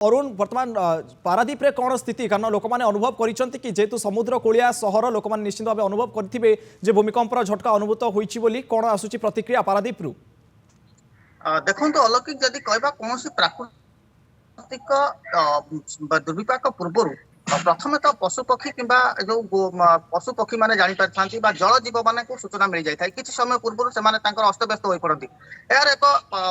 अरुण वर्तमान पारादीप रे कौन स्थिति कारण लोक मैंने अनुभव करिसेंति कि जेतु समुद्र कूलिया सहर लोक मैंने निश्चित भाव अनुभव करथिबे जे भूमिकंपर झटका अनुभूत होईची बोली कौन आसुची प्रतिक्रिया पारादीप रु देखो अलौकिक जदि कहबा कौन प्राकृतिक दुर्विपाक पूर्व प्रथमे तो पशु पक्षी किंबा जो पशु पक्षी माने जानि पारथांती बा जल जीव माने को सूचना मिल जाय थाय किछि समय पूर्व से माने तांकर अस्तव्यस्त होई पड़ती यार एक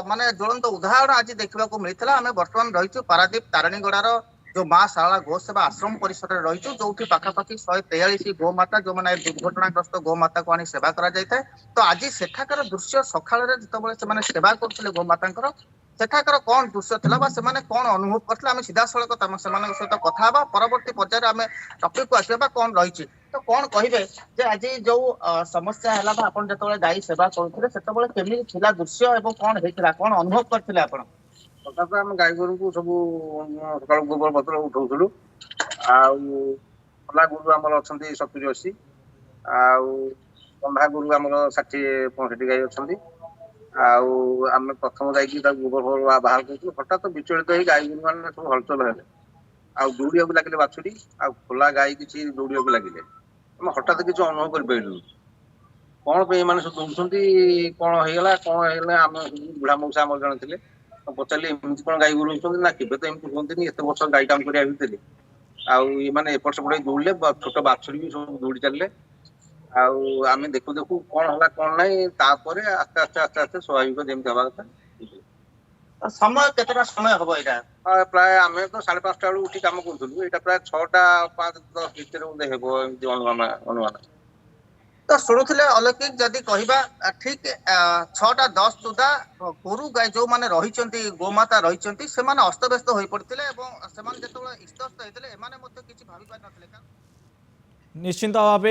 माने ज्वलंत उदाहरण आज देखा मिलता आम बर्तमान रही पारादीप तारणीगढ़ जो माँ शारला गो सेवा आश्रम परिसर में रही जो पाखापाखि 143 गोमाता जो मैंने दुर्घटनाग्रस्त गोमाता को आनी सेवा करा जाय थाय तो आज सेठाकर दृश्य सकाळ रे जतबेले से माने सेवा करथिले गोमातांकर सेठाकर कौन दृश्य थिला बा से माने कौन अनुभव करथिले आमे सीधा सळक तम सेमानक सहित कथा हबा परवर्ती पर्याय आमे टॉपिक को आसीबा कौन रही तो कौन कहिबे जे आज जो समस्या हैला बा आपण जतबेले गाई सेवा करथिले सेतबेले केमि थिला दृश्य एवं कौन हेतिला कौन अनुभव करथिले आपण तथापि आम गाई गोरु को सब सकाल गोबर पत्र उठाऊलु आला गोरु आम अच्छा 70-80 आंधा गोरु आम 60-65 गाई अच्छा आम प्रथम जाकि गोबर फबर बाहर कर हठात विचलित हो गाई गोरु मैंने सब हलचल है दौड़ा लगे बाछुरी खोला गाई किसी दौड़ा लगे आम हठात किसी अनुभव कर कौन पे मैंने सब दौड़ कौन होगा कौन है आम बुढ़ा मौसा आम जन थे पचारे एमती कौन गाई गोरु ना के तो एमती कहते एत वर्ष गाई काम कर आने एपट सेपट दौड़े छोट बाछुरी भी सब दौड़ी चलिए आम देखु देखु कौन है कौन ना आस्ते आस्ते आस्ते आस्ते स्वाभाविक जमी हवा कथा समय केतटा समय हम यहाँ प्राय आम तो 5:30 बेलू उठी कम करूँ यहाँ प्राय 6:05-10 भितर अनुमान तो शुणुले अलौकिक जदि कहबा ठीक 6:10 सुधा गोरु गाय जो माने रही गोमाता रही से अस्तव्यस्त हो पड़ते इस्तस्त होते किसी भावी पार नथिले निश्चिंत भाव